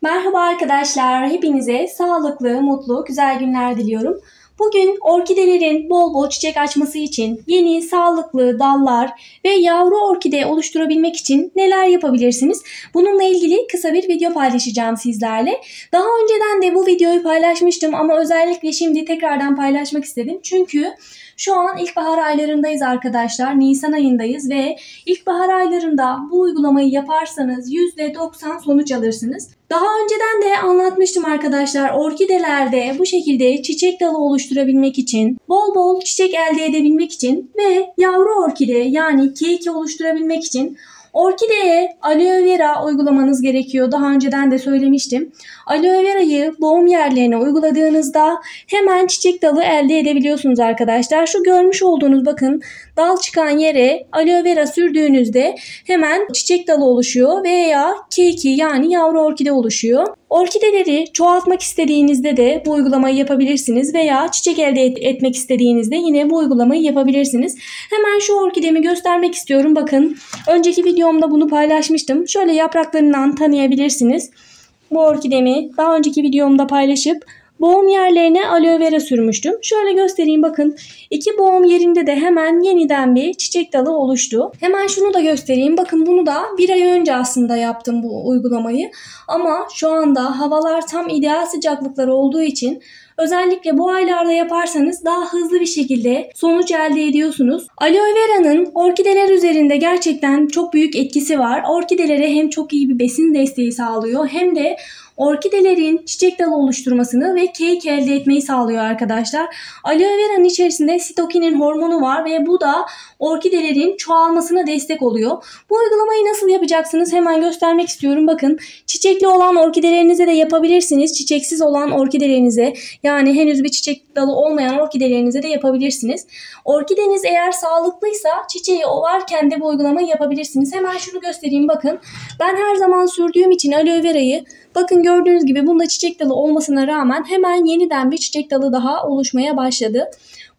Merhaba arkadaşlar, hepinize sağlıklı, mutlu, güzel günler diliyorum. Bugün orkidelerin bol bol çiçek açması için yeni, sağlıklı dallar ve yavru orkide oluşturabilmek için neler yapabilirsiniz? Bununla ilgili kısa bir video paylaşacağım sizlerle. Daha önceden de bu videoyu paylaşmıştım ama özellikle şimdi tekrardan paylaşmak istedim. Çünkü şu an ilkbahar aylarındayız arkadaşlar. Nisan ayındayız ve ilkbahar aylarında bu uygulamayı yaparsanız %90 sonuç alırsınız. Daha önceden de anlatmıştım arkadaşlar. Orkidelerde bu şekilde çiçek dalı oluşturabilmek için, bol bol çiçek elde edebilmek için ve yavru orkide yani keiki oluşturabilmek için orkideye aloe vera uygulamanız gerekiyor. Daha önceden de söylemiştim. Aloe verayı doğum yerlerine uyguladığınızda hemen çiçek dalı elde edebiliyorsunuz arkadaşlar. Şu görmüş olduğunuz bakın dal çıkan yere aloe vera sürdüğünüzde hemen çiçek dalı oluşuyor veya keiki yani yavru orkide oluşuyor. Orkideleri çoğaltmak istediğinizde de bu uygulamayı yapabilirsiniz veya çiçek elde etmek istediğinizde yine bu uygulamayı yapabilirsiniz. Hemen şu orkidemi göstermek istiyorum. Bakın önceki videomda bunu paylaşmıştım. Şöyle yapraklarından tanıyabilirsiniz. Bu orkidemi daha önceki videomda paylaşıp boğum yerlerine aloe vera sürmüştüm. Şöyle göstereyim bakın. İki boğum yerinde de hemen yeniden bir çiçek dalı oluştu. Hemen şunu da göstereyim. Bakın bunu da bir ay önce aslında yaptım bu uygulamayı. Ama şu anda havalar tam ideal sıcaklıklar olduğu için özellikle bu aylarda yaparsanız daha hızlı bir şekilde sonuç elde ediyorsunuz. Aloe vera'nın orkideler üzerinde gerçekten çok büyük etkisi var. Orkidelere hem çok iyi bir besin desteği sağlıyor hem de orkidelerin çiçek dalı oluşturmasını ve keyik elde etmeyi sağlıyor arkadaşlar. Aloe vera'nın içerisinde sitokinin hormonu var ve bu da orkidelerin çoğalmasına destek oluyor. Bu uygulamayı nasıl yapacaksınız hemen göstermek istiyorum. Bakın çiçekli olan orkidelerinize de yapabilirsiniz. Çiçeksiz olan orkidelerinize yani henüz bir çiçek dalı olmayan orkidelerinize de yapabilirsiniz. Orkideniz eğer sağlıklıysa çiçeği varken de bu uygulamayı yapabilirsiniz. Hemen şunu göstereyim bakın. Ben her zaman sürdüğüm için aloe verayı bakın gördüğünüz gibi bunda çiçek dalı olmasına rağmen hemen yeniden bir çiçek dalı daha oluşmaya başladı.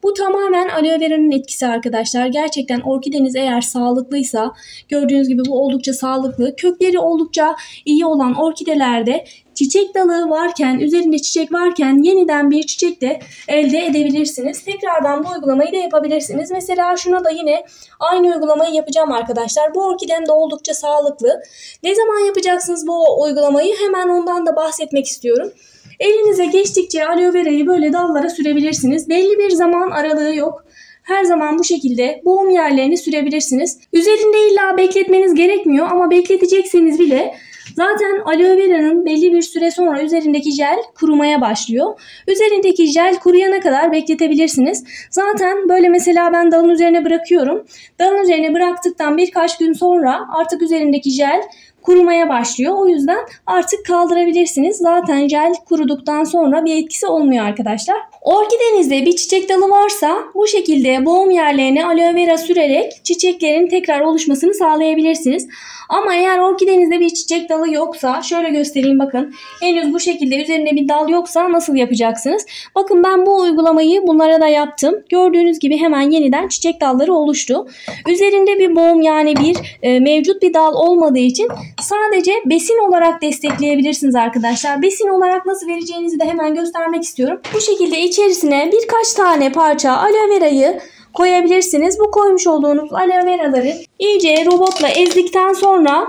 Bu tamamen aloe vera'nın etkisi arkadaşlar. Gerçekten orkideniz eğer sağlıklıysa gördüğünüz gibi bu oldukça sağlıklı. Kökleri oldukça iyi olan orkidelerde çiçek dalı varken, üzerinde çiçek varken yeniden bir çiçek de elde edebilirsiniz. Tekrardan bu uygulamayı da yapabilirsiniz. Mesela şuna da yine aynı uygulamayı yapacağım arkadaşlar. Bu orkidem de oldukça sağlıklı. Ne zaman yapacaksınız bu uygulamayı? Hemen ondan da bahsetmek istiyorum. Elinize geçtikçe aloe verayı böyle dallara sürebilirsiniz. Belli bir zaman aralığı yok. Her zaman bu şekilde boğum yerlerini sürebilirsiniz. Üzerinde illa bekletmeniz gerekmiyor ama bekletecekseniz bile zaten aloe vera'nın belli bir süre sonra üzerindeki jel kurumaya başlıyor. Üzerindeki jel kuruyana kadar bekletebilirsiniz. Zaten böyle mesela ben dalın üzerine bırakıyorum. Dalın üzerine bıraktıktan birkaç gün sonra artık üzerindeki jel kurumaya başlıyor. O yüzden artık kaldırabilirsiniz. Zaten jel kuruduktan sonra bir etkisi olmuyor arkadaşlar. Orkidenizde bir çiçek dalı varsa bu şekilde boğum yerlerine aloe vera sürerek çiçeklerin tekrar oluşmasını sağlayabilirsiniz. Ama eğer orkidenizde bir çiçek dalı yoksa şöyle göstereyim bakın. Henüz bu şekilde üzerinde bir dal yoksa nasıl yapacaksınız? Bakın ben bu uygulamayı bunlara da yaptım. Gördüğünüz gibi hemen yeniden çiçek dalları oluştu. Üzerinde bir boğum yani bir mevcut bir dal olmadığı için sadece besin olarak destekleyebilirsiniz arkadaşlar. Besin olarak nasıl vereceğinizi de hemen göstermek istiyorum. Bu şekilde içerisine birkaç tane parça aloe verayı koyabilirsiniz. Bu koymuş olduğunuz aloe veraları iyice robotla ezdikten sonra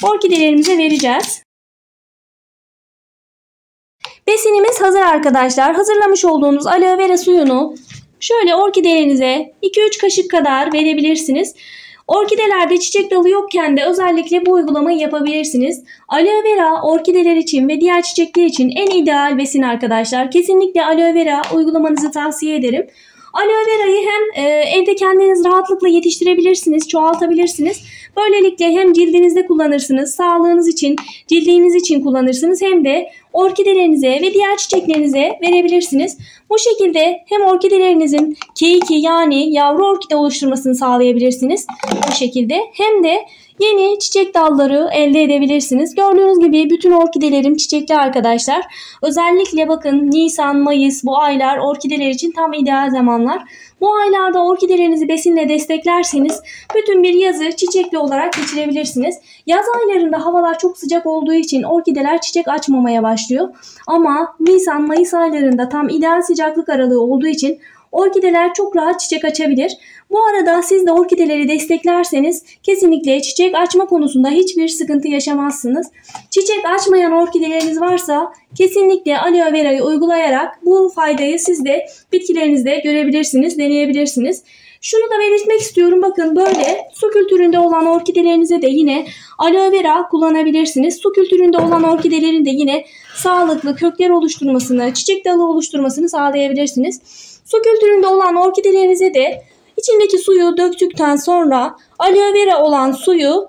orkidelerimize vereceğiz. Besinimiz hazır arkadaşlar. Hazırlamış olduğunuz aloe vera suyunu şöyle orkidelerinize 2-3 kaşık kadar verebilirsiniz. Orkidelerde çiçek dalı yokken de özellikle bu uygulamayı yapabilirsiniz. Aloe vera orkideler için ve diğer çiçekler için en ideal besin arkadaşlar. Kesinlikle aloe vera uygulamanızı tavsiye ederim. Aloe verayı hem evde kendiniz rahatlıkla yetiştirebilirsiniz, çoğaltabilirsiniz. Böylelikle hem cildinizde kullanırsınız, sağlığınız için, cildiniz için kullanırsınız hem de orkidelerinize ve diğer çiçeklerinize verebilirsiniz. Bu şekilde hem orkidelerinizin keiki yani yavru orkide oluşturmasını sağlayabilirsiniz bu şekilde hem de yeni çiçek dalları elde edebilirsiniz. Gördüğünüz gibi bütün orkidelerim çiçekli arkadaşlar. Özellikle bakın Nisan, Mayıs bu aylar orkideler için tam ideal zamanlar. Bu aylarda orkidelerinizi besinle desteklerseniz bütün bir yazı çiçekli olarak geçirebilirsiniz. Yaz aylarında havalar çok sıcak olduğu için orkideler çiçek açmamaya başlıyor. Ama Nisan-Mayıs aylarında tam ideal sıcaklık aralığı olduğu için orkideler çok rahat çiçek açabilir. Bu arada siz de orkideleri desteklerseniz kesinlikle çiçek açma konusunda hiçbir sıkıntı yaşamazsınız. Çiçek açmayan orkideleriniz varsa kesinlikle aloe verayı uygulayarak bu faydayı siz de bitkilerinizde görebilirsiniz, deneyebilirsiniz. Şunu da belirtmek istiyorum. Bakın böyle su kültüründe olan orkidelerinize de yine aloe vera kullanabilirsiniz. Su kültüründe olan orkidelerin de yine sağlıklı kökler oluşturmasını, çiçek dalı oluşturmasını sağlayabilirsiniz. Su kültüründe olan orkidelerinize de içindeki suyu döktükten sonra aloe vera olan suyu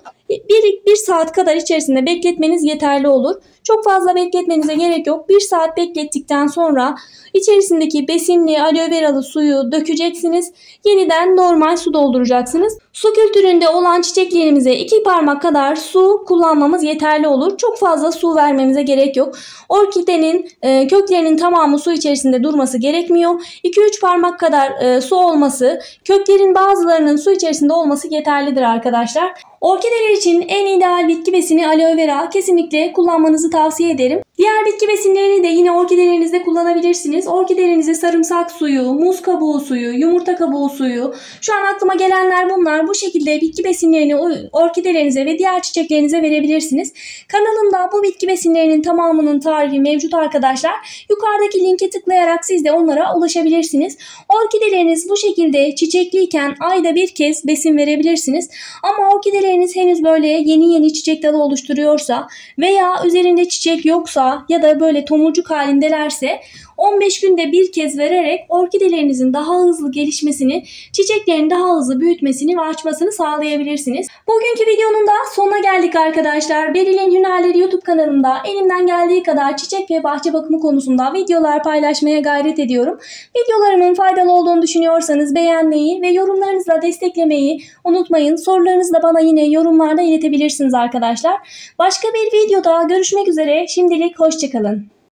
bir saat kadar içerisinde bekletmeniz yeterli olur. Çok fazla bekletmenize gerek yok. 1 saat beklettikten sonra içerisindeki besinli aloe veralı suyu dökeceksiniz. Yeniden normal su dolduracaksınız. Su kültüründe olan çiçeklerimize 2 parmak kadar su kullanmamız yeterli olur. Çok fazla su vermemize gerek yok. Orkidenin köklerinin tamamı su içerisinde durması gerekmiyor. 2-3 parmak kadar su olması, köklerin bazılarının su içerisinde olması yeterlidir arkadaşlar. Orkideler için en ideal bitki besini aloe vera. Kesinlikle kullanmanızı tavsiye ederim. Diğer bitki besinlerini de yine orkidelerinizde kullanabilirsiniz. Orkidelerinize sarımsak suyu, muz kabuğu suyu, yumurta kabuğu suyu. Şu an aklıma gelenler bunlar. Bu şekilde bitki besinlerini orkidelerinize ve diğer çiçeklerinize verebilirsiniz. Kanalımda bu bitki besinlerinin tamamının tarihi mevcut arkadaşlar. Yukarıdaki linke tıklayarak siz de onlara ulaşabilirsiniz. Orkideleriniz bu şekilde çiçekliyken ayda bir kez besin verebilirsiniz. Ama orkideleriniz henüz böyle yeni çiçek dalı oluşturuyorsa veya üzerinde çiçek yoksa ya da böyle tomurcuk halindelerse 15 günde bir kez vererek orkidelerinizin daha hızlı gelişmesini, çiçeklerin daha hızlı büyütmesini ve açmasını sağlayabilirsiniz. Bugünkü videonun da sonuna geldik arkadaşlar. Beril'in Hünerleri YouTube kanalımda elimden geldiği kadar çiçek ve bahçe bakımı konusunda videolar paylaşmaya gayret ediyorum. Videolarımın faydalı olduğunu düşünüyorsanız beğenmeyi ve yorumlarınızla desteklemeyi unutmayın. Sorularınızı da bana yine yorumlarda iletebilirsiniz arkadaşlar. Başka bir videoda görüşmek üzere. Şimdilik hoşça kalın.